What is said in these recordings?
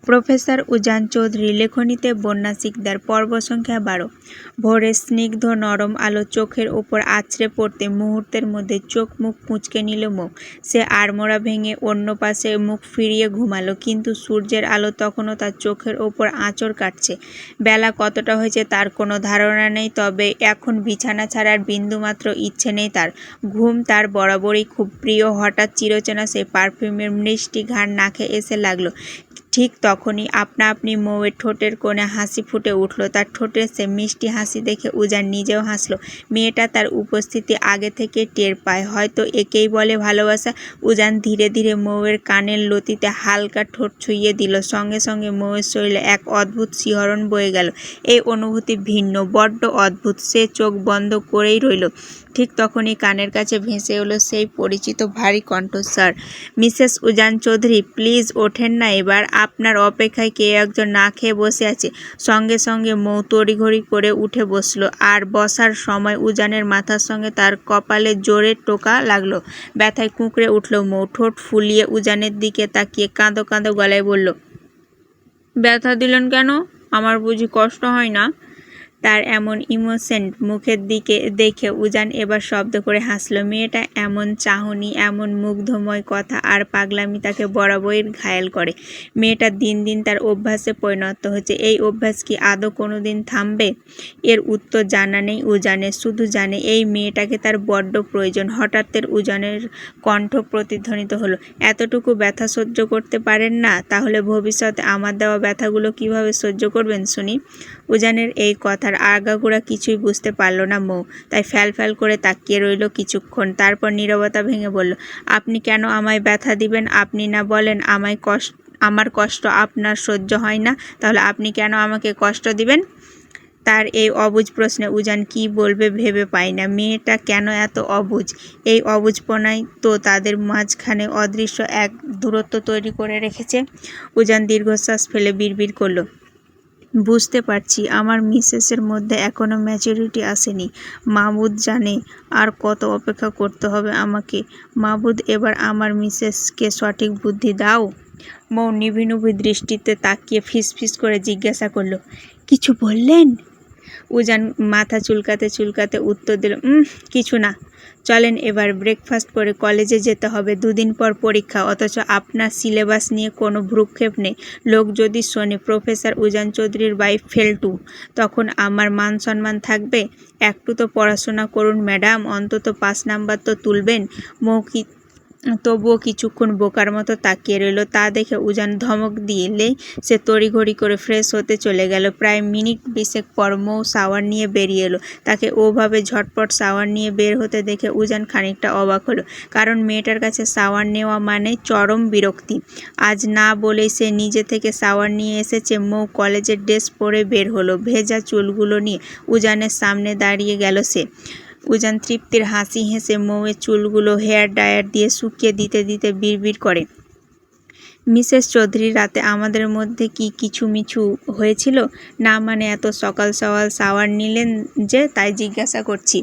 Professor উজান চৌধুরী লেখনীতে বন্যা সিকদার পর্ব সংখ্যা 12। ভোরের স্নিগ্ধ নরম আলো চোখের ওপর আছড়ে পড়তে মুহূর্তের মধ্যে চোখ মুখ কুঁচকে নিল মৌ। সে আড়মোড়া ভেঙে অন্য পাশে মুখ ফিরিয়ে ঘুমালো, কিন্তু সূর্যের আলো তখনও তার চোখের ওপর আঁচড় কাটছে। বেলা কতটা হয়েছে তার কোনো ধারণা নেই, তবে এখন বিছানা ছাড়ার বিন্দুমাত্র ইচ্ছে নেই তার। ঘুম তার বরাবরই খুব প্রিয়। হঠাৎ চিরচেনা সেই পারফিউমের মিষ্টি ঘ্রাণ নাকে এসে লাগলো। ঠিক তখনই আপনা আপনি মৌয়ের ঠোঁটের কোণে হাসি ফুটে উঠল। তার ঠোঁটের সে মিষ্টি হাসি দেখে উজান নিজেও হাসল। মেয়েটা তার উপস্থিতি আগে থেকে টের পায়, হয়তো একেই বলে ভালোবাসা। উজান ধীরে ধীরে মৌয়ের কানের লতিতে হালকা ঠোঁট ছুঁয়ে দিল। সঙ্গে সঙ্গে মৌয়ের শরীরে এক অদ্ভুত শিহরণ বয়ে গেল। এই অনুভূতি ভিন্ন, বড্ড অদ্ভুত। সে চোখ বন্ধ করেই রইল। ঠিক তখনই কানের কাছে ভেসে এলো সেই পরিচিত ভারী কণ্ঠস্বর, মিসেস উজান চৌধুরী, প্লিজ ওঠেন না এবার, আপনার অপেক্ষায় কে একজন না খেয়ে বসে আছে। সঙ্গে সঙ্গে মৌ তড়িঘড়ি করে উঠে বসল, আর বসার সময় উজানের মাথার সঙ্গে তার কপালে জোরে টোকা লাগলো। ব্যথায় কুঁকড়ে উঠল মৌ। ঠোঁট ফুলিয়ে উজানের দিকে তাকিয়ে কাঁদো কাঁদো গলায় বলল, ব্যথা দিলেন কেন? আমার বুঝি কষ্ট হয় না? তার এমন ইনোসেন্ট মুখের দিকে দেখে উজান এবার শব্দ করে হাসল। মেয়েটা এমন চাহনি, এমন মুগ্ধময় কথা আর পাগলামি তাকে বরাবরই ঘায়েল করে। মেয়েটা দিন দিন তার অভ্যাসে পরিণত হচ্ছে। এই অভ্যাস কি আদৌ কোনো দিন থামবে? এর উত্তর জানা নেই উজানের, শুধু জানে এই মেয়েটাকে তার বড্ড প্রয়োজন। হঠাৎ উজানের কণ্ঠ প্রতিধ্বনিত হলো, এতটুকু ব্যথা সহ্য করতে পারেন না? তাহলে ভবিষ্যতে আমার দেওয়া ব্যথাগুলো কিভাবে সহ্য করবেন শুনি? উজানের এই কথার আগাগোড়া কিছুই বুঝতে পারল না মৌ, তাই ফ্যাল ফ্যাল করে তাকিয়ে রইল কিছুক্ষণ। তারপর নীরবতা ভেঙে বলল, আপনি কেন আমায় ব্যথা দিবেন? আপনি না বলেন আমার কষ্ট আপনার সহ্য হয় না, তাহলে আপনি কেন আমাকে কষ্ট দিবেন? তার এই অবুঝ প্রশ্নে উজান কি বলবে ভেবে পায় না। মেয়েটা কেন এত অবুঝ? এই অবুঝপনাই তো তাদের মাঝখানে অদৃশ্য এক দূরত্ব তৈরি করে রেখেছে। উজান দীর্ঘশ্বাস ফেলে বিড়বিড় করল, বুঝতে পারছি আমার মিসেসের মধ্যে এখনো ম্যাচুরিটি আসেনি। মাবুদ জানে আর কত অপেক্ষা করতে হবে আমাকে। মাবুদ, এবার আমার মিসেসকে সঠিক বুদ্ধি দাও। মৌ নিভিনুভি দৃষ্টিতে তাকিয়ে ফিসফিস করে জিজ্ঞাসা করল, কিছু বললেন? উজান মাথা চুলকাতে চুলকাতে উত্তর দিল, কিছু না। চলেন এবার ব্রেকফাস্ট করে কলেজে যেতে হবে। 2 দিন পর পরীক্ষা, অথচ আপনার সিলেবাস নিয়ে কোনো ভ্রুক্ষেপ নেই। লোক যদি শোনে প্রফেসর উজান চৌধুরীর ওয়াইফ ফেলটু, তখন আমার মান সম্মান থাকবে? একটু তো পড়াশোনা করুন ম্যাডাম, অন্তত 5 নাম্বার তো তুলবেন। মৌখিক তবুও কিছুক্ষণ বোকার মতো তাকিয়ে রইল। তা দেখে উজান ধমক দিলেই সে তড়িঘড়ি করে ফ্রেশ হতে চলে গেল। প্রায় মিনিট 20 পর মৌ শাওয়ার নিয়ে বেরিয়ে এলো। তাকে ওভাবে ঝটপট শাওয়ার নিয়ে বের হতে দেখে উজান খানিকটা অবাক হলো, কারণ মেয়েটার কাছে শাওয়ার নেওয়া মানে চরম বিরক্তি। আজ না বলেই সে নিজে থেকে শাওয়ার নিয়ে এসেছে। মৌ কলেজের ড্রেস পরে বের হলো। ভেজা চুলগুলো নিয়ে উজানের সামনে দাঁড়িয়ে গেল সে। উজান তৃপ্তির হাসি হেসে মৌয়ের চুলগুলো হেয়ার ড্রায়ার দিয়ে শুকিয়ে দিতে দিতে বিড়বিড় করে, মিসেস চৌধুরী, রাতে আমাদের মধ্যে কি কিছু মিছু হয়েছিল? না মানে এত সকাল সকাল শাওয়ার নিলেন যে, তাই জিজ্ঞাসা করছি।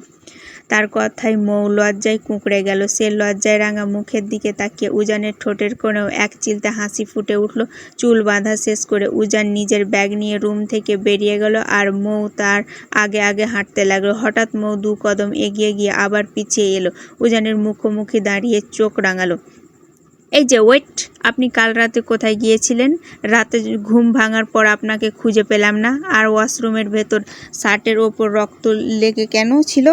তার কথায় মৌ লজ্জায় কুঁকড়ে গেল। সে লজ্জায় রাঙা মুখের দিকে তাকিয়ে উজানের ঠোঁটের কোণেও এক চিলতে হাসি ফুটে উঠল। চুল বাঁধা শেষ করে উজান নিজের ব্যাগ নিয়ে রুম থেকে বেরিয়ে গেল, আর মৌ তার আগে আগে হাঁটতে লাগলো। হঠাৎ মৌ 2 কদম এগিয়ে গিয়ে আবার পিছিয়ে এলো। উজানের মুখোমুখি দাঁড়িয়ে চোখ রাঙালো, এই যে ওয়েট, আপনি কাল রাতে কোথায় গিয়েছিলেন? রাতে ঘুম ভাঙার পর আপনাকে খুঁজে পেলাম না। আর ওয়াশরুমের ভেতর শার্টের ওপর রক্ত লেগে কেন ছিল?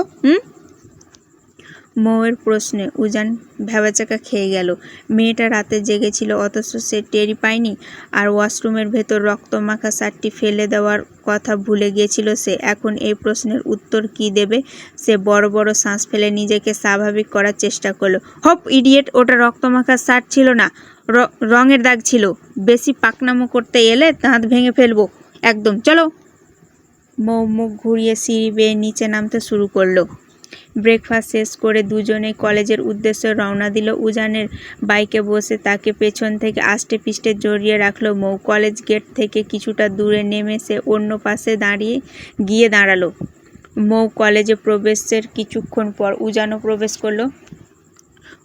মৌয়ের প্রশ্নে উজান ভ্যাবাচ্যাকা খেয়ে গেল। মেয়েটা রাতে জেগেছিল অথচ সে টেরই পায়নি। আর ওয়াশরুমের ভেতর রক্তমাখা শার্টটি ফেলে দেওয়ার কথা ভুলে গিয়েছিল সে। এখন এই প্রশ্নের উত্তর কি দেবে? সে বড় বড় শ্বাস ফেলে নিজেকে স্বাভাবিক করার চেষ্টা করলো। হপ ইডিয়েট, ওটা রক্তমাখা শার্ট ছিল না, রঙের দাগ ছিল। বেশি পাকনামো করতে এলে দাঁত ভেঙে ফেলবো একদম। চলো। মৌ মুখ ঘুরিয়ে সিঁড়ি বেয়ে নিচে নামতে শুরু করলো। ব্রেকফাস্ট শেষ করে দুজনেই কলেজের উদ্দেশ্যে রওনা দিল। উজানের বাইকে বসে তাকে পেছন থেকে আষ্টে পিষ্টে জড়িয়ে রাখল মৌ। কলেজ গেট থেকে কিছুটা দূরে নেমে সে অন্য পাশে গিয়ে দাঁড়ালো। মৌ কলেজে প্রবেশের কিছুক্ষণ পর উজানও প্রবেশ করলো।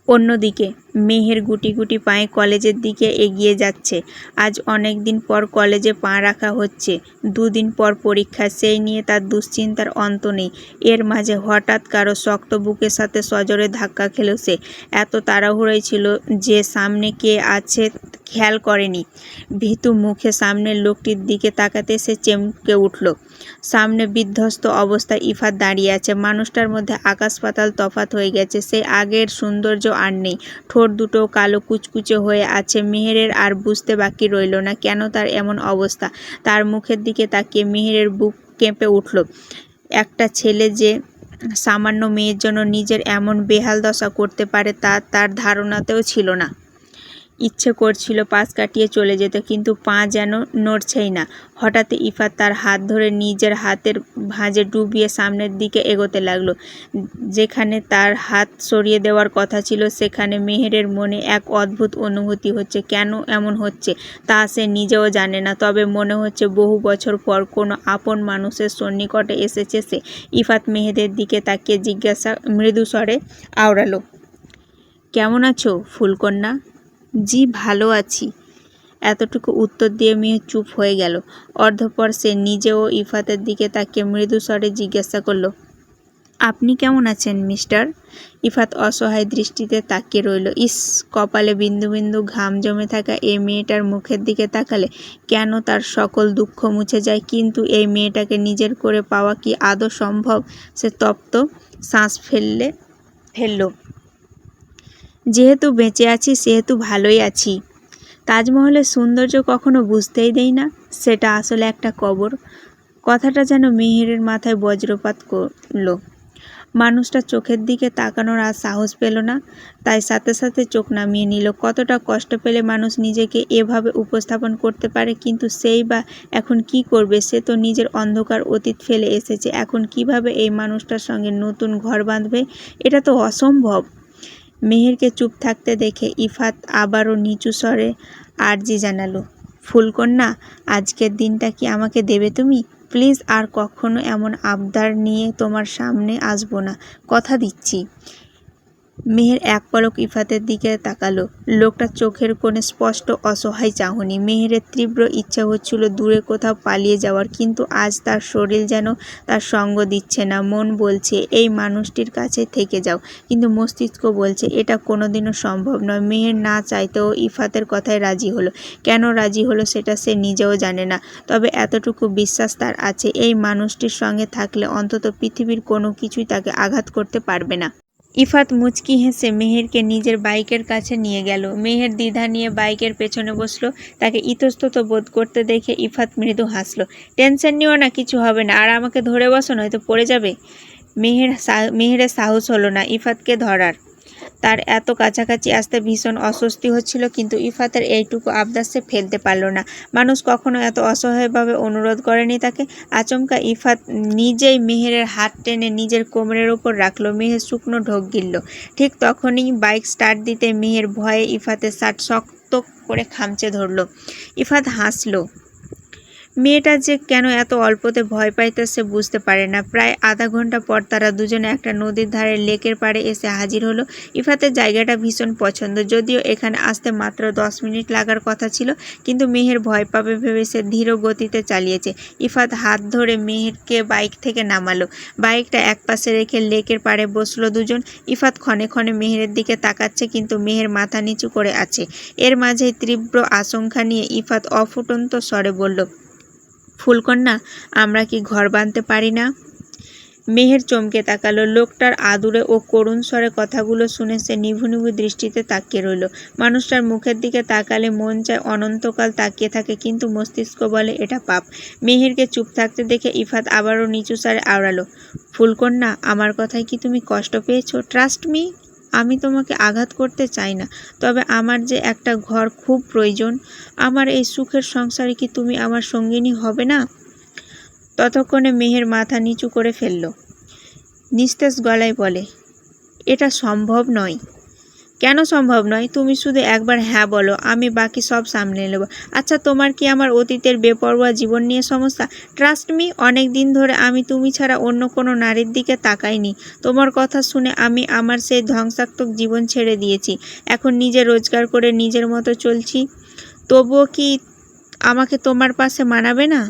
অন্যদিকে মেহের গুটি গুটি পায়ে কলেজের দিকে এগিয়ে যাচ্ছে। আজ অনেক দিন পর কলেজে পা রাখা হচ্ছে, 2 দিন পর পরীক্ষা, সেই নিয়ে তার দুশ্চিন্তার অন্ত নেই। এর মাঝে হঠাৎ কারো শক্ত বুকের সাথে সজোরে ধাক্কা খেল সে। এত তাড়াহুড়োই ছিল যে সামনে কে আছে খেয়াল করেনি। ভীতু মুখে সামনের লোকটির দিকে তাকাতে সে চমকে উঠল। সামনে বিধ্বস্ত অবস্থায় ইফাত দাঁড়িয়ে আছে। মানুষটার মধ্যে আকাশ পাতাল তফাৎ হয়ে গেছে। সেই আগের সৌন্দর্য আর নেই। ঠোঁট দুটো কালো কুচকুচে হয়ে আছে। মেহেরের আর বুঝতে বাকি রইল না কেন তার এমন অবস্থা। তার মুখের দিকে তাকিয়ে মেহেরের বুক কেঁপে উঠল। একটা ছেলে যে সামান্য মেয়ের জন্য নিজের এমন বেহাল দশা করতে পারে তা তার ধারণাতেও ছিল না। ইচ্ছে করছিল পাশ কাটিয়ে চলে যেত, কিন্তু পা যেন নড়ছেই না। হঠাৎ ইফাত তার হাত ধরে নিজের হাতের ভাঁজে ডুবিয়ে সামনের দিকে এগোতে লাগলো। যেখানে তার হাত সরিয়ে দেওয়ার কথা ছিল সেখানে মেহেরের মনে এক অদ্ভুত অনুভূতি হচ্ছে। কেন এমন হচ্ছে তা সে নিজেও জানে না, তবে মনে হচ্ছে বহু বছর পর কোনো আপন মানুষের সন্নিকটে এসেছে সে। ইফাত মেহেরের দিকে তাকিয়ে জিজ্ঞাসা মৃদু স্বরে আওড়ালো, কেমন আছো ফুলকন্যা? জি ভালো আছি। এতটুকু উত্তর দিয়ে মেয়ে চুপ হয়ে গেল। অর্ধপর সে নিজেও ইফাতের দিকে তাকিয়ে মৃদু স্বরে জিজ্ঞাসা করল, আপনি কেমন আছেন মিস্টার? ইফাত অসহায় দৃষ্টিতে তাকিয়ে রইল। ইস, কপালে বিন্দু বিন্দু ঘাম জমে থাকা এই মেয়েটার মুখের দিকে তাকালে কেন তার সকল দুঃখ মুছে যায়। কিন্তু এই মেয়েটাকে নিজের করে পাওয়া কি আদৌ সম্ভব? সে তপ্ত শ্বাস ফেলল। যেহেতু বেঁচে আছি সেহেতু ভালোই আছি। তাজমহলের সৌন্দর্য কখনো বুঝতেই দেই না, সেটা আসলে একটা কবর। কথাটা যেন মেহেরের মাথায় বজ্রপাত করল। মানুষটা চোখের দিকে তাকানোর আর সাহস পেল না, তাই সাথে সাথে চোখ নামিয়ে নিল। কতটা কষ্ট পেলে মানুষ নিজেকে এভাবে উপস্থাপন করতে পারে, কিন্তু সেই বা এখন কি করবে? সে তো নিজের অন্ধকার অতীত ফেলে এসেছে, এখন কিভাবে এই মানুষটার সঙ্গে নতুন ঘর বাঁধবে? এটা তো অসম্ভব। মেহেরকে চুপ থাকতে দেখে ইফাত আবারও নিচু স্বরে আর্জি জানালো, ফুলকন্যা, আজকের দিনটা কি আমাকে দেবে তুমি? প্লিজ, আর কখনো এমন আবদার নিয়ে তোমার সামনে আসবো না, কথা দিচ্ছি। মেহের এক পলক ইফাতের দিকে তাকালো। লোকটার চোখের কোণে স্পষ্ট অসহায় চাহনি। মেহেরের তীব্র ইচ্ছা হচ্ছিল দূরে কোথাও পালিয়ে যাওয়ার, কিন্তু আজ তার শরীর যেন তার সঙ্গ দিচ্ছে না। মন বলছে এই মানুষটির কাছে থেকে যাও, কিন্তু মস্তিষ্ক বলছে এটা কোনোদিনও সম্ভব নয়। মেহের না চাইতেও ইফাতের কথায় রাজি হলো। কেন রাজি হলো সেটা সে নিজেও জানে না, তবে এতটুকু বিশ্বাস তার আছে, এই মানুষটির সঙ্গে থাকলে অন্তত পৃথিবীর কোনো কিছুই তাকে আঘাত করতে পারবে না। ইফাত মুচকি হেসে মেহেরকে নিজের বাইকের কাছে নিয়ে গেল। মেহের দ্বিধা নিয়ে বাইকের পেছনে বসলো। তাকে ইতস্তত বোধ করতে দেখে ইফাত মৃদু হাসল। টেনশন নিও না, কিছু হবে না, আর আমাকে ধরে বসো, নয়তো পড়ে যাবে। মেহেরের সাহস হলো না ইফাতকে ধরার। তার এত কাছাকাছি আসতে ভীষণ অস্বস্তি হচ্ছিল, কিন্তু ইফাতের এইটুকু আবদার সে ফেলতে পারল না। মানুষ কখনো এত অসহায়ভাবে অনুরোধ করেনি তাকে। আচমকা ইফাত নিজেই মেহেরের হাত টেনে নিজের কোমরের ওপর রাখলো। মেহের শুকনো ঢোক গিলল। ঠিক তখনই বাইক স্টার্ট দিতে মেহের ভয়ে ইফাতের শার্ট শক্ত করে খামচে ধরল। ইফাত হাসল। মেয়েটা যে কেন এত অল্পতে ভয় পাইতে সে বুঝতে পারে না। প্রায় আধা ঘন্টা পর তারা দুজনে একটা নদীর ধারে লেকের পাড়ে এসে হাজির হলো। ইফাতের জায়গাটা ভীষণ পছন্দ, যদিও এখানে আসতে মাত্র 10 মিনিট লাগার কথা ছিল, কিন্তু মেহের ভয় পাবে ভেবে সে ধীর গতিতে চালিয়েছে। ইফাত হাত ধরে মেহেরকে বাইক থেকে নামালো। বাইকটা একপাশে রেখে লেকের পাড়ে বসলো দুজন। ইফাত ক্ষণে ক্ষণে মেহেরের দিকে তাকাচ্ছে, কিন্তু মেহের মাথা নিচু করে আছে। এর মাঝেই তীব্র আশঙ্কা নিয়ে ইফাত অফুটন্ত স্বরে বলল, ফুলকন্যা, আমরা কি ঘর বাঁধতে পারি না? মেহের চমকে তাকালো। লোকটার আদুরে ও করুণ স্বরে কথাগুলো শুনে সে নিভু নিভু দৃষ্টিতে তাকিয়ে রইল। মানুষটার মুখের দিকে তাকালে মন চায় অনন্তকাল তাকিয়ে থাকে, কিন্তু মস্তিষ্ক বলে এটা পাপ। মেহেরকে চুপ থাকতে দেখে ইফাত আবারও নিচু স্বরে আওড়ালো, ফুলকন্যা, আমার কথায় কি তুমি কষ্ট পেয়েছো? ট্রাস্ট মি, আমি তোমাকে আঘাত করতে চাই না, তবে আমার যে একটা ঘর খুব প্রয়োজন। আমার এই সুখের সংসারে কি তুমি আমার সঙ্গিনী হবে না? ততক্ষণে মেহের মাথা নিচু করে ফেলল। নিস্তেজ গলায় বলে, এটা সম্ভব নয়। কেন সম্ভব নয়? তুমি শুধু একবার হ্যাঁ বলো, আমি বাকি সব সামলে নেব। আচ্ছা, তোমার কি আমার অতীতের বেপরোয়া জীবন নিয়ে সমস্যা? ট্রাস্ট মি, অনেক দিন ধরে আমি তুমি ছাড়া অন্য কোনো নারীর দিকে তাকাইনি। তোমার কথা শুনে আমি আমার সেই ধ্বংসাত্মক জীবন ছেড়ে দিয়েছি। এখন নিজে রোজগার করে নিজের মতো চলছি। তবুও কি আমাকে তোমার পাশে মানাবে না?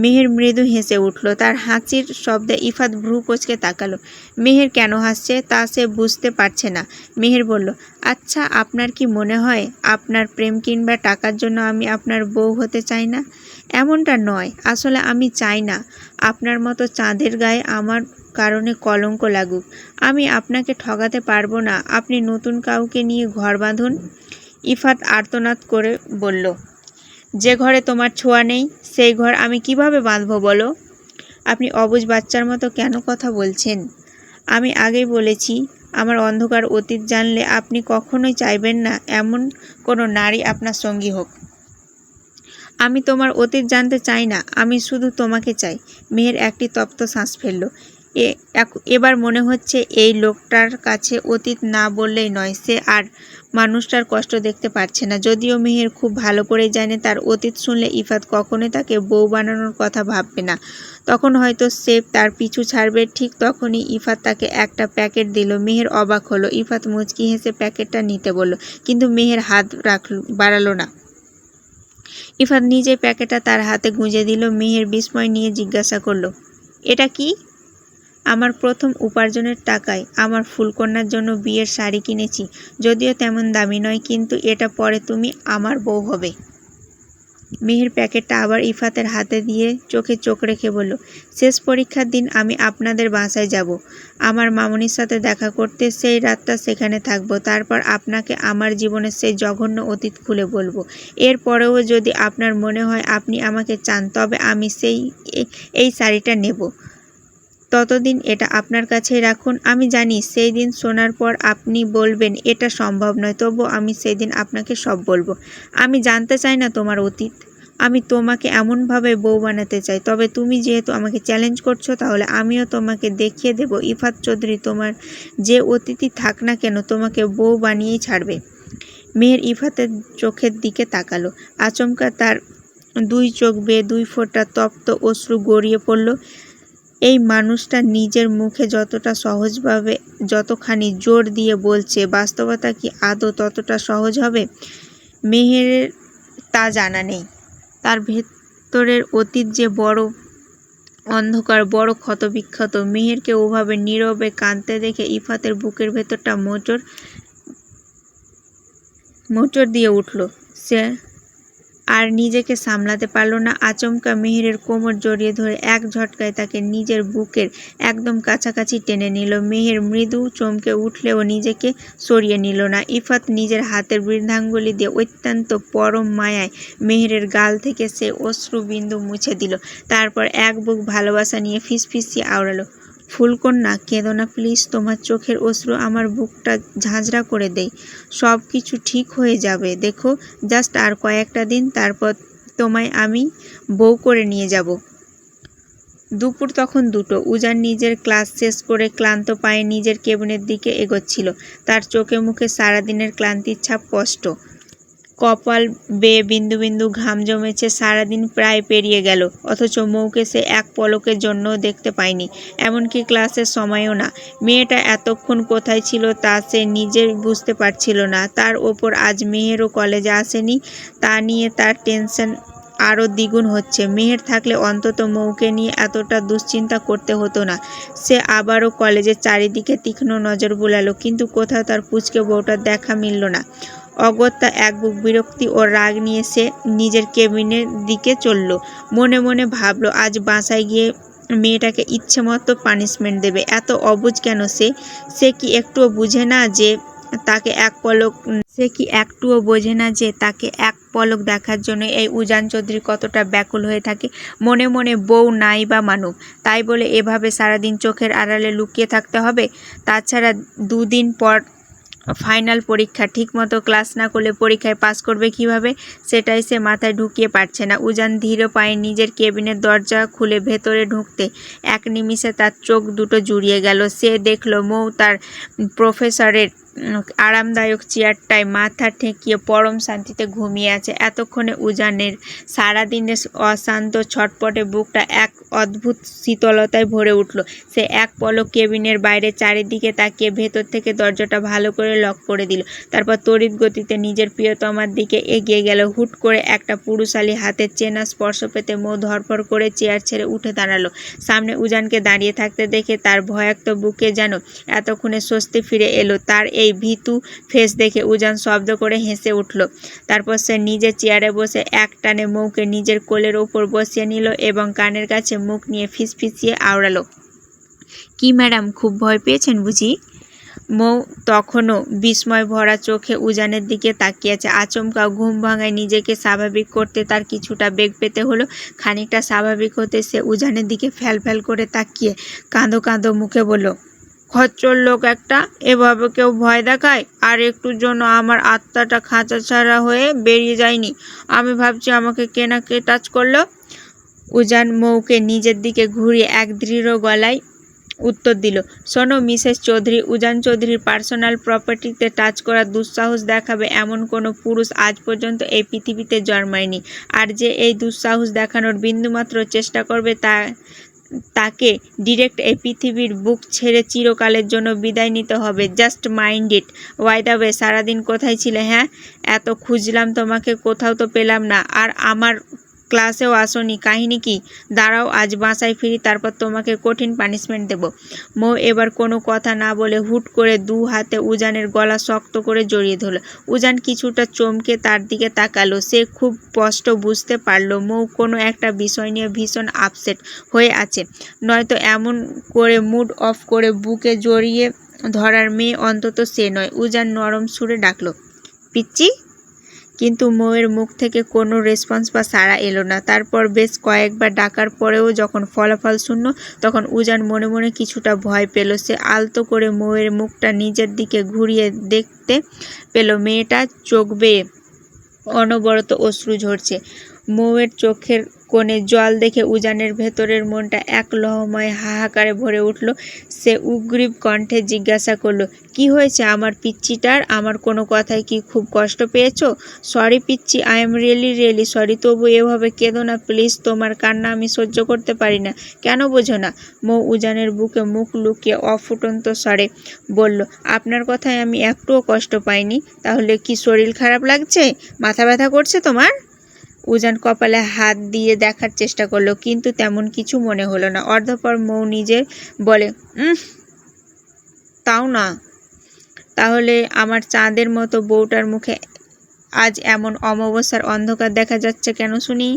মেহের মৃদু হেসে উঠল। তার হাসির শব্দে ইফাত ভ্রু কুঁচকে তাকালো। মেহের কেন হাসছে তা সে বুঝতে পারছে না। মেহের বলল, আচ্ছা, আপনার কি মনে হয় আপনার প্রেম কিংবা টাকার জন্য আমি আপনার বউ হতে চাই না? এমনটা নয়, আসলে আমি চাই না আপনার মতো চাঁদের গায়ে আমার কারণে কলঙ্ক লাগুক। আমি আপনাকে ঠকাতে পারবো না। আপনি নতুন কাউকে নিয়ে ঘর বাঁধুন। ইফাত আর্তনাদ করে বলল, যে ঘরে তোমার ছোঁয়া নেই সেই ঘর আমি কিভাবে বাঁধবো বলো? আপনি অবুঝ বাচ্চার মতো কেন কথা বলছেন? আমি আগেই বলেছি, আমার অন্ধকার অতীত জানলে আপনি কখনোই চাইবেন না এমন কোনো নারী আপনার সঙ্গী হোক। আমি তোমার অতীত জানতে চাই না, আমি শুধু তোমাকে চাই। মেহের একটি তপ্ত শ্বাস ফেলল। এবার মনে হচ্ছে এই লোকটার কাছে অতীত না বললেই নয়। সে আর মানুষটার কষ্ট দেখতে পারছে না। যদিও মেহের খুব ভালো করেই জানে তার অতীত শুনলে ইফাত কখনোই তাকে বউ বানানোর কথা ভাববে না। তখন হয়তো সে তার পিছু ছাড়বে। ঠিক তখনই ইফাত তাকে একটা প্যাকেট দিল। মেহের অবাক হলো। ইফাত মুচকি হেসে প্যাকেটটা নিতে বলল, কিন্তু মেহের হাত বাড়ালো না। ইফাত নিজে প্যাকেটটা তার হাতে গুঁজে দিল। মেহের বিস্ময় নিয়ে জিজ্ঞাসা করল, এটা কি? আমার প্রথম উপার্জনের টাকায় আমার ফুলকন্যার জন্য বিয়ের শাড়ি কিনেছি। যদিও তেমন দামি নয়, কিন্তু এটা পরে তুমি আমার বউ হবে। মেহের প্যাকেটটা আবার ইফাতের হাতে দিয়ে চোখে চোখ রেখে বলল, শেষ পরীক্ষার দিন আমি আপনাদের বাসায় যাব আমার মামুনির সাথে দেখা করতে। সেই রাতটা সেখানে থাকবো। তারপর আপনাকে আমার জীবনের সেই জঘন্য অতীত খুলে বলবো। এরপরেও যদি আপনার মনে হয় আপনি আমাকে চান, তবে আমি এই শাড়িটা নেব। ততদিন এটা আপনার কাছেই রাখুন। আমি জানি সেই দিন শোনার পর আপনি বলবেন এটা সম্ভব নয়, তবু আমি সেই দিন আপনাকে সব বলবো। আমি জানতে চাই না তোমার অতীত। আমি তোমাকে এমনভাবে বউ বানাতে চাই। তবে তুমি যেহেতু আমাকে চ্যালেঞ্জ করছো, তাহলে আমিও তোমাকে দেখিয়ে দেব ইফাত চৌধুরী তোমার যে অতিথি থাক না কেন তোমাকে বউ বানিয়েই ছাড়বে। মেহের ইফাতের চোখের দিকে তাকালো। আচমকা তার দুই চোখ বেয়ে 2 ফোঁটা তপ্ত অশ্রু গড়িয়ে পড়ল। এই মানুষটা নিজের মুখে যতটা সহজভাবে, যতখানি জোর দিয়ে বলছে, বাস্তবতা কি আদৌ ততটা সহজ হবে? মেহেরের তা জানা নেই। তার ভেতরের অতীত যে বড় অন্ধকার, বড় ক্ষতবিক্ষত। মেহেরকে ওভাবে নীরবে কাঁদতে দেখে ইফাতের বুকের ভেতরটা মোচড় দিয়ে উঠল। সে আর নিজেকে সামলাতে পারল না। আচমকা মেহেরের কোমর জড়িয়ে ধরে এক ঝটকায় তাকে নিজের বুকের একদম কাছাকাছি টেনে নিল। মেহের মৃদু চমকে উঠলেও নিজেকে সরিয়ে নিল না। ইফাত নিজের হাতের বৃদ্ধাঙ্গুলি দিয়ে অত্যন্ত পরম মায়ায় মেহেরের গাল থেকে সে অশ্রুবিন্দু মুছে দিল। তারপর এক বুক ভালোবাসা নিয়ে ফিসফিসিয়ে আওড়ালো, ফুলকন্যা, কেঁদো না প্লিজ। তোমার চোখের অশ্রু আমার বুকটা ঝাঁঝরা করে দেয়। সব কিছু ঠিক হয়ে যাবে, দেখো। জাস্ট আর কয়েকটা দিন, তারপর তোমায় আমি বউ করে নিয়ে যাব। দুপুর তখন 2টো। উজান নিজের ক্লাস শেষ করে ক্লান্ত পায়ে নিজের কেবিনের দিকে এগোচ্ছিল। তার চোখে মুখে সারাদিনের ক্লান্তির ছাপ স্পষ্ট। কপাল বেয়ে বিন্দু বিন্দু ঘাম জমেছে। সারাদিন প্রায় পেরিয়ে গেল, অথচ মৌকে সে এক পলকের জন্যও দেখতে পায়নি, এমনকি ক্লাসের সময়ও না। মেয়েটা এতক্ষণ কোথায় ছিল তা সে নিজে বুঝতে পারছিল না। তার ওপর আজ মেহেরও কলেজে আসেনি, তা নিয়ে তার টেনশন আরও দ্বিগুণ হচ্ছে। মেহের থাকলে অন্তত মৌকে নিয়ে এতটা দুশ্চিন্তা করতে হতো না। সে আবারও কলেজের চারিদিকে তীক্ষ্ণ নজর বুলালো, কিন্তু কোথাও তার পুচকে বউটার দেখা মিলল না। অগত্যা এক বুক বিরক্তি ও রাগ নিয়ে সে নিজের কেবিনের দিকে চলল। মনে মনে ভাবল, আজ বাসায় গিয়ে মেয়েটাকে ইচ্ছে মতো পানিশমেন্ট দেবে। এত অবুঝ কেন সে? সে কি একটুও বোঝে না যে তাকে এক পলক দেখার জন্য এই উজান চৌধুরী কতটা ব্যাকুল হয়ে থাকে? মনে মনে বউ নাই বা মানুক, তাই বলে এভাবে সারাদিন চোখের আড়ালে লুকিয়ে থাকতে হবে? তাছাড়া 2 দিন পর ফাইনাল পরীক্ষা। ঠিকমতো ক্লাস না করলে পরীক্ষায় পাস করবে কিভাবে, সেটাই সে মাথায় ঢুকিয়ে পারছে না। উজান ধীর পায়ে নিজের কেবিনের দরজা খুলে ভেতরে ঢুকতে এক নিমিষে তার চোখ দুটো জুড়িয়ে গেল। সে দেখল মৌ তার প্রফেসরের আরামদায়ক চেয়ারটায় মাথা ঠেকিয়ে পরম শান্তিতে ঘুমিয়ে আছে। এতক্ষণে উজানের সারাদিনের অশান্ত ছটপটে বুকটা এক অদ্ভুত শীতলতায় ভরে উঠল। সে এক পলক কেবিনের বাইরে চারিদিকে তাকিয়ে ভেতর থেকে দরজাটা ভালো করে লক করে দিল। তারপর তড়িৎ গতিতে নিজের প্রিয়তমার দিকে এগিয়ে গেল। হুট করে একটা পুরুষালী হাতের চেনা স্পর্শ পেতে মৌ ধরফর করে চেয়ার ছেড়ে উঠে দাঁড়ালো। সামনে উজানকে দাঁড়িয়ে থাকতে দেখে তার ভয়াক্ত বুকে যেন এতক্ষণে স্বস্তি ফিরে এলো। তার এই ভীতু ফেস দেখে উজান শব্দ করে হেসে উঠল। তারপর সে নিজের চেয়ারে বসে এক টানে মৌকে নিজের কোলের ওপর বসিয়ে নিল এবং কানের কাছে মুখ নিয়ে ফিসফিসিয়ে আওড়ালো, কি ম্যাডাম, খুব ভয় পেয়েছেন বুঝি? মৌ তখনও বিস্ময় ভরা চোখে উজানের দিকে তাকিয়ে আছে। আচমকা ঘুম ভাঙায় নিজেকে স্বাভাবিক করতে তার কিছুটা বেগ পেতে হলো। খানিকটা স্বাভাবিক হতে সে উজানের দিকে ফ্যাল ফ্যাল করে তাকিয়ে কাঁদো কাঁদো মুখে বলল, খচ্চর লোক একটা, এভাবে কেউ ভয় দেখায়? আর একটুর জন্য আমার আত্মাটা খাঁচা ছাড়া হয়ে বেরিয়ে যায়নি। আমি ভাবছি আমাকে কে না কে টাচ করলো। উজান মৌকে নিজের দিকে ঘুরিয়ে এক দৃঢ় গলায় উত্তর দিল, শোনো মিসেস চৌধুরী, উজান চৌধুরীর পার্সোনাল প্রপার্টিতে টাচ করার দুঃসাহস দেখাবে এমন কোনো পুরুষ আজ পর্যন্ত এই পৃথিবীতে জন্মায়নি। আর যে এই দুঃসাহস দেখানোর বিন্দুমাত্র চেষ্টা করবে তাকে ডিরেক্ট এই পৃথিবীর বুক ছেড়ে চিরকালের জন্য বিদায় নিতে হবে। Just mind it. By the way, সারাদিন কোথায় ছিলে? হ্যাঁ, এত খুঁজলাম তোমাকে, কোথাও তো পেলাম না। আর আমার ক্লাসেও আসোনি, কাহিনী কি? দাঁড়াও, আজ বাসায় ফিরি, তারপর তোমাকে কঠিন পানিশমেন্ট দেব। মৌ এবার কোনো কথা না বলে হুট করে দু হাতে উজানের গলা শক্ত করে জড়িয়ে ধরল। উজান কিছুটা চমকে তার দিকে তাকালো। সে খুব স্পষ্ট বুঝতে পারলো মৌ কোনো একটা বিষয় নিয়ে ভীষণ আপসেট হয়ে আছে। নয়তো এমন করে মুড অফ করে বুকে জড়িয়ে ধরার মেয়ে অন্তত সে নয়। উজান নরম সুরে ডাকলো, পিচ্চি। কিন্তু মৌয়ের মুখ থেকে কোনো রেসপন্স বা সাড়া এলো না। তারপর বেশ কয়েকবার ডাকার পরেও যখন ফলাফল শূন্য, তখন উজান মনে মনে কিছুটা ভয় পেল। সে আলতো করে মৌয়ের মুখটা নিজের দিকে ঘুরিয়ে দেখতে পেল মেয়েটা চোখ বেয়ে অনবরত অশ্রু ঝরছে। মৌয়ের চোখের কোণে জল দেখে উজানের ভেতরের মনটা এক লহমায় হাহাকারে ভরে উঠল। সে উগ্রীব কণ্ঠে জিজ্ঞাসা করলো, কি হয়েছে আমার পিচ্চিটার? আমার কোনো কথায় কি খুব কষ্ট পেয়েছো? সরি পিচ্চি, আই এম রিয়েলি সরি। তবু এভাবে কেঁদো না প্লিজ, তোমার কান্না আমি সহ্য করতে পারি না। কেন বোঝো না? মৌ উজানের বুকে মুখ লুকিয়ে অফুটন্ত স্বরে বলল, আপনার কথায় আমি একটুও কষ্ট পাইনি। তাহলে কি শরীর খারাপ লাগছে? মাথা ব্যথা করছে তোমার? উজান কপালে হাত দিয়ে দেখার চেষ্টা করলো, কিন্তু তেমন কিছু মনে হলো না। অর্ধপর মৌ নিজে বলে, তাও না। তাহলে আমার চাঁদের মতো বউটার মুখে আজ এমন অমাবস্যার অন্ধকার দেখা যাচ্ছে কেন শুনি?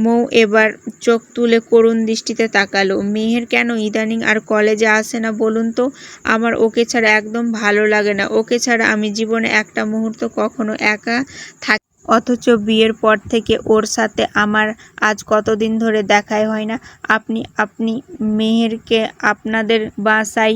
মৌ এবার চোখ তুলে করুণ দৃষ্টিতে তাকালো। মেহের কেন ইদানিং আর কলেজে আসে না বলুন তো? আমার ওকে ছাড়া একদম ভালো লাগে না। ওকে ছাড়া আমি জীবনে একটা মুহূর্ত কখনো একা থাকি। অথচ বিয়ের পর থেকে ওর সাথে আমার আজ কতদিন ধরে দেখাই হয় না। আপনি মেহেরকে আপনাদের বাসায়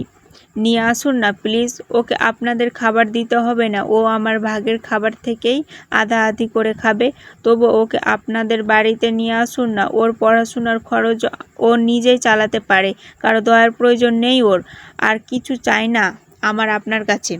নিয়ে আসুন না প্লিজ। ওকে আপনাদের খাবার দিতে হবে না, ও আমার ভাগের খাবার থেকেই আধা আধি করে খাবে। তবু ওকে আপনাদের বাড়িতে নিয়ে আসুন না। ওর পড়াশোনার খরচ ও নিজেই চালাতে পারে, কারো দয়ার প্রয়োজন নেই ওর। আর কিছু চাই না আমার আপনার কাছে।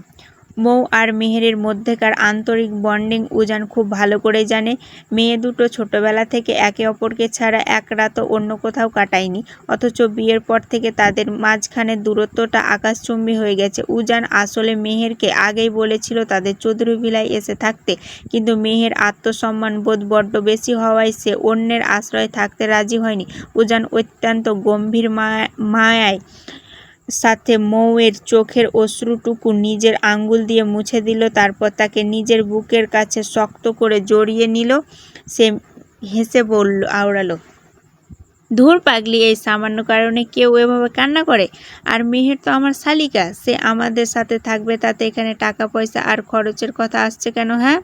মৌ আর মেহেরের মধ্যেকার আন্তরিক বন্ডিং উজান খুব ভালো করে জানে। মেয়ে দুটো ছোটবেলা থেকে একে অপরকে ছাড়া এক রাতও অন্য কোথাও কাটায়নি। অথচ বিয়ের পর থেকে তাদের মাঝখানে দূরত্বটা আকাশচুম্বী হয়ে গেছে। উজান আসলে মেহেরকে আগেই বলেছিল তাদের চৌধুরী ভিলায় এসে থাকতে, কিন্তু মেহের আত্মসম্মান বোধ বড্ড বেশি হওয়ায় সে অন্যের আশ্রয়ে থাকতে রাজি হয়নি। উজান অত্যন্ত গম্ভীর মায়ায় সাথে মৌয়ের চোখের অশ্রুটুকু নিজের আঙ্গুল দিয়ে মুছে দিল। তারপর তাকে নিজের বুকের কাছে শক্ত করে জড়িয়ে নিল। সে হেসে আওড়ালো, ধুর পাগলি, এই সামান্য কারণে কেউ এভাবে কান্না করে? আর মেহের তো আমার শালিকা, সে আমাদের সাথে থাকবে, তাতে এখানে টাকা পয়সা আর খরচের কথা আসছে কেন? হ্যাঁ,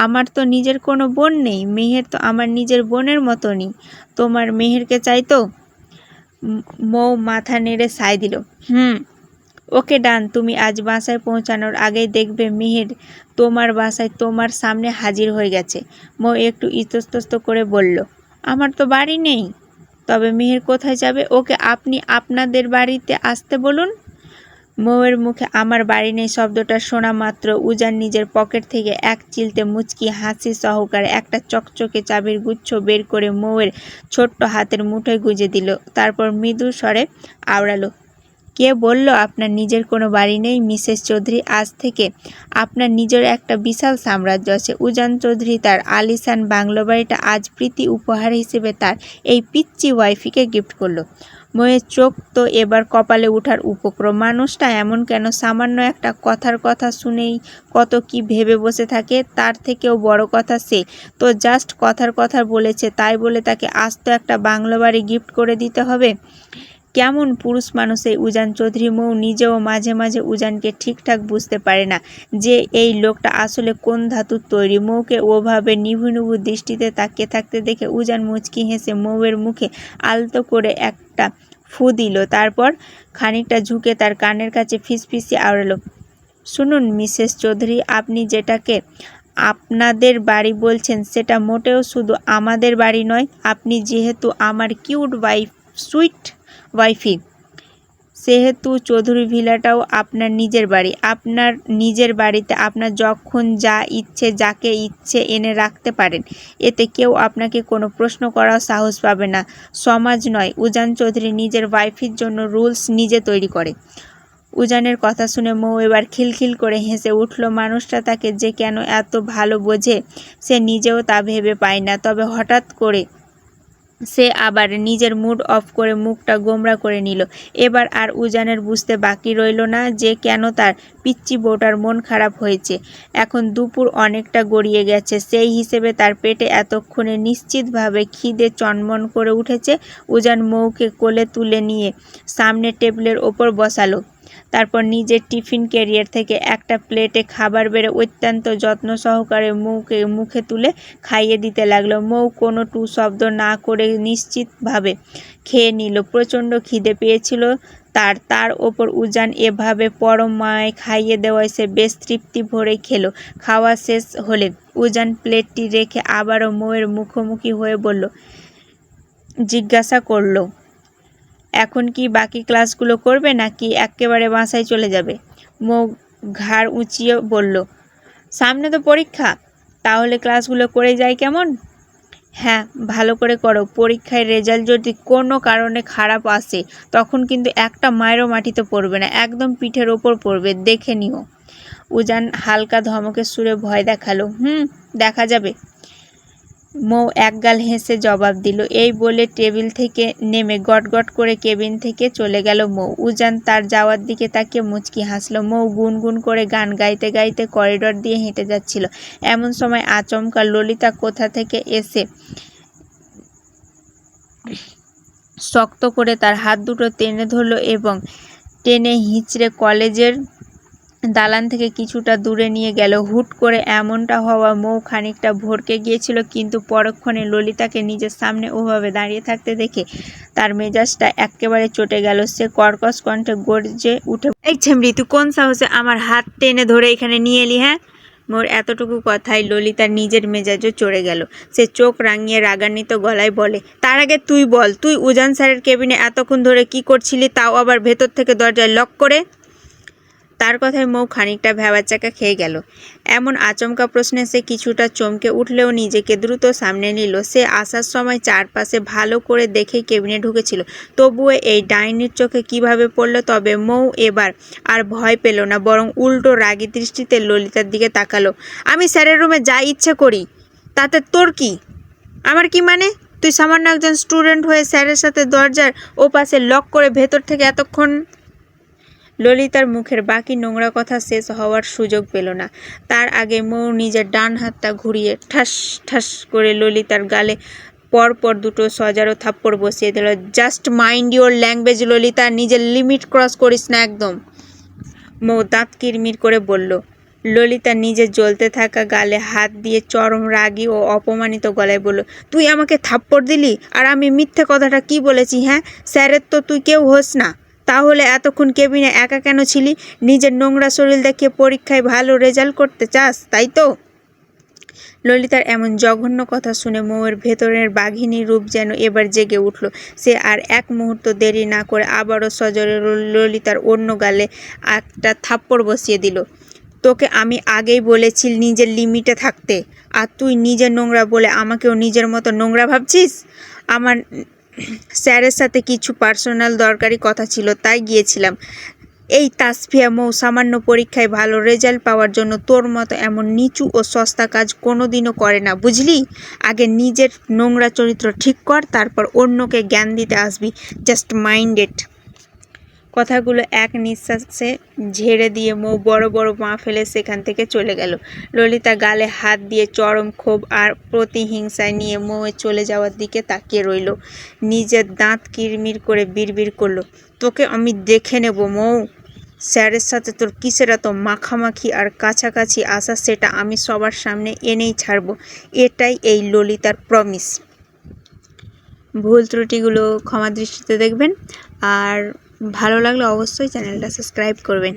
আমার তো নিজের কোনো বোন নেই। মেহের তো আমার নিজের বোনের মতনই। তোমার মেহেরকে চাই তো? মৌ মাথা নেড়ে সায় দিল, ওকে ডান। তুমি আজ বাসায় পৌঁছানোর আগেই দেখবে মেহের তোমার বাসায় তোমার সামনে হাজির হয়ে গেছে। মৌ একটু ইতস্তত করে বলল, আমার তো বাড়ি নেই। তবে মেহের কোথায় যাবে? ওকে আপনি আপনাদের বাড়িতে আসতে বলুন। মৌয়ের মুখে আমার বাড়ি নেই শব্দটা শোনা মাত্র উজান নিজের পকেট থেকে এক চিলতে মুচকি হাসি সহকারে একটা চকচকে চাবির গুচ্ছ বের করে মৌয়ের ছোট্ট হাতের মুঠোয় গুঁজে দিল। তারপর মৃদু স্বরে আওড়ালো, কে বলল আপনার নিজের কোনো বাড়ি নেই মিসেস চৌধুরী? আজ থেকে আপনার নিজের একটা বিশাল সাম্রাজ্য আছে। উজান চৌধুরী তার আলিশান বাংলো বাড়িটা আজ প্রীতি উপহার হিসেবে তার এই পিচ্চি ওয়াইফিকে গিফট করলো। ময়ের চোখ তো এবার কপালে উঠার উপক্রম। মানুষটা এমন কেন? সামান্য একটা কথার কথা শুনেই কত কি ভেবে বসে থাকে। তার থেকেও বড় কথা, সে তো জাস্ট কথার কথা বলেছে, তাই বলে তাকে আস্ত একটা বাংলো বাড়ি গিফট করে দিতে হবে? কেমন পুরুষ মানুষ এই উজান চৌধুরী। মৌ নিজেও মাঝে মাঝে উজানকে ঠিকঠাক বুঝতে পারে না যে এই লোকটা আসলে কোন ধাতুর তৈরি। মৌকে ওভাবে নিভু নিভু দৃষ্টিতে তাকিয়ে থাকতে দেখে উজান মুচকি হেসে মৌয়ের মুখে আলতো করে একটা ফু দিল। তারপর খানিকটা ঝুঁকে তার কানের কাছে ফিসফিসিয়ে আওড়ালো, শুনুন মিসেস চৌধুরী, আপনি যেটাকে আপনাদের বাড়ি বলছেন সেটা মোটেও শুধু আমাদের বাড়ি নয়। আপনি যেহেতু আমার কিউট সুইট ওয়াইফি, সেহেতু চৌধুরী ভিলাটাও আপনার নিজের বাড়ি। আপনার নিজের বাড়িতে আপনার যখন যা ইচ্ছে যাকে ইচ্ছে এনে রাখতে পারেন। এতে কেউ আপনাকে কোনো প্রশ্ন করার সাহস পাবে না। সমাজ নয়, উজান চৌধুরী নিজের ওয়াইফির জন্য রুলস নিজে তৈরি করে। উজানের কথা শুনে মৌ এবার খিলখিল করে হেসে উঠল। মানুষটা তাকে যে কেন এত ভালো বোঝে সে নিজেও তা ভেবে পায় না। তবে হঠাৎ করে সে আবার নিজের মুড অফ করে মুখটা গোমড়া করে নিল। এবার আর উজানের বুঝতে বাকি রইল না যে কেন তার পিচ্চি বউটার মন খারাপ হয়েছে। এখন দুপুর অনেকটা গড়িয়ে গেছে, সেই হিসেবে তার পেটে এতক্ষণে নিশ্চিতভাবে খিদে চনমন করে উঠেছে। উজান মৌকে কোলে তুলে নিয়ে সামনে টেবিলের ওপর বসালো। তারপর নিজের টিফিন ক্যারিয়ার থেকে একটা প্লেটে খাবার বেড়ে অত্যন্ত যত্ন সহকারে মৌকে মুখে তুলে খাইয়ে দিতে লাগলো। মৌ কোনো টু শব্দ না করে নিশ্চিতভাবে খেয়ে নিল। প্রচণ্ড খিদে পেয়েছিল তার ওপর উজান এভাবে পরম মায় খাইয়ে দেওয়ায় সে বেশ তৃপ্তি ভরে খেলো। খাওয়া শেষ হলে উজান প্লেটটি রেখে আবারও মৌয়ের মুখোমুখি হয়ে জিজ্ঞাসা করলো, এখন কি বাকি ক্লাসগুলো করবে নাকি একেবারে বাসায় চলে যাবে? মৌ ঘাড় উঁচিয়ে বলল, সামনে তো পরীক্ষা, তাহলে ক্লাসগুলো করে যাই কেমন? হ্যাঁ, ভালো করে করো। পরীক্ষায় রেজাল্ট যদি কোনো কারণে খারাপ আসে তখন কিন্তু একটা মায়েরও মাটিতে পড়বে না, একদম পিঠের ওপর পড়বে, দেখে নিও। উজান হালকা ধমকের সুরে ভয় দেখালো। দেখা যাবে। মৌ একগাল হেসে জবাব দিল। এই বলে টেবিল থেকে নেমে গটগট করে কেবিন থেকে চলে গেল মৌ। উজান তার যাওয়ার দিকে তাকিয়ে মুচকি হাসল। মৌ গুনগুন করে গান গাইতে গাইতে করিডর দিয়ে হেঁটে যাচ্ছিল। এমন সময় আচমকা ললিতা কোথা থেকে এসে শক্ত করে তার হাত দুটো টেনে ধরল এবং টেনে হিঁচড়ে কলেজের দালান থেকে কিছুটা দূরে নিয়ে গেল। হুট করে এমনটা হওয়া মৌ খানিকটা ভড়কে গিয়েছিল, কিন্তু পরক্ষণে ললিতাকে নিজের সামনে ওভাবে দাঁড়িয়ে থাকতে দেখে তার মেজাজটা একেবারে চটে গেল। সে কর্কশ কণ্ঠে গর্জে উঠে, এই ছেমরি, তুই কোন সাহসে আমার হাত টেনে ধরে এখানে নিয়ে এলি? হ্যাঁ? মোর এতটুকু কথায় ললিতার নিজের মেজাজও চড়ে গেল। সে চোখ রাঙিয়ে রাগান্বিত গলায় বলে, তার আগে তুই বল, তুই উজান স্যারের কেবিনে এতক্ষণ ধরে কি করছিলি, তাও আবার ভেতর থেকে দরজায় লক করে? তার কথায় মৌ খানিকটা ভ্যাবাচ্যাকা খেয়ে গেল। এমন আচমকা প্রশ্নে সে কিছুটা চমকে উঠলেও নিজেকে দ্রুত সামনে নিল। সে আসার সময় চারপাশে ভালো করে দেখেই কেবিনে ঢুকেছিল, তবুও এই ডাইনির চোখে কিভাবে পড়ল। তবে মৌ এবার আর ভয় পেল না, বরং উল্টো রাগী দৃষ্টিতে ললিতার দিকে তাকালো। আমি স্যারের রুমে যা ইচ্ছে করি, তাতে তোর কি? আমার কি মানে? তুই সামান্য একজন স্টুডেন্ট হয়ে স্যারের সাথে দরজার ওপাশে লক করে ভেতর থেকে এতক্ষণ? ললিতার মুখের বাকি নোংরা কথা শেষ হওয়ার সুযোগ পেল না। তার আগে মৌ নিজের ডান হাতটা ঘুরিয়ে ঠাস ঠাস করে ললিতার গালে পরপর দুটো সজারো থাপ্পড় বসিয়ে দিল। Just mind your language Lalita, নিজের লিমিট ক্রস করিস না একদম। মৌ দাঁত কিরমির করে বলল। ললিতা নিজের জ্বলতে থাকা গালে হাত দিয়ে চরম রাগী ও অপমানিত গলায় বলল, তুই আমাকে থাপ্পড় দিলি? আর আমি মিথ্যে কথাটা কি বলেছি? হ্যাঁ, স্যারের তো তুই কেউ হোস না, তাহলে এতক্ষণ কেবিনে একা কেন ছিলি? নিজের নোংরা শরীর দেখিয়ে পরীক্ষায় ভালো রেজাল্ট করতে চাস, তাই তো? ললিতার এমন জঘন্য কথা শুনে মৌয়ের ভেতরের বাঘিনী রূপ যেন এবার জেগে উঠল। সে আর এক মুহূর্ত দেরি না করে আবারও সজোরে ললিতার অন্য গালে একটা থাপ্পড় বসিয়ে দিল। তোকে আমি আগেই বলেছি নিজের লিমিটে থাকতে, আর তুই নিজে নোংরা বলে আমাকেও নিজের মতো নোংরা ভাবছিস? আমার স্যারের সাথে কিছু পার্সোনাল দরকারি কথা ছিল, তাই গিয়েছিলাম। এই তাসফিয়া মৌ সামান্য পরীক্ষায় ভালো রেজাল্ট পাওয়ার জন্য তোর মতো এমন নিচু ও সস্তা কাজ কোনোদিনও করে না, বুঝলি? আগে নিজের নোংরা চরিত্র ঠিক কর, তারপর অন্যকে জ্ঞান দিতে আসবি। জাস্ট মাইন্ড ইট। কথাগুলো এক নিঃশ্বাসে ঝেড়ে দিয়ে মৌ বড় বড় পা ফেলে সেখান থেকে চলে গেল। ললিতা গালে হাত দিয়ে চরম ক্ষোভ আর প্রতিহিংসায় নিয়ে মৌয়ের চলে যাওয়ার দিকে তাকিয়ে রইল। নিজের দাঁত কিরমির করে বিড়বিড় করল, তোকে আমি দেখে নেব মৌ। স্যারের সাথে তোর কিসের এত মাখামাখি আর কাছাকাছি আসা সেটা আমি সবার সামনে এনেই ছাড়ব। এটাই এই ললিতার প্রমিস। ভুল ত্রুটিগুলো ক্ষমা দৃষ্টিতে দেখবেন, আর ভালো লাগলে অবশ্যই চ্যানেলটা সাবস্ক্রাইব করবেন।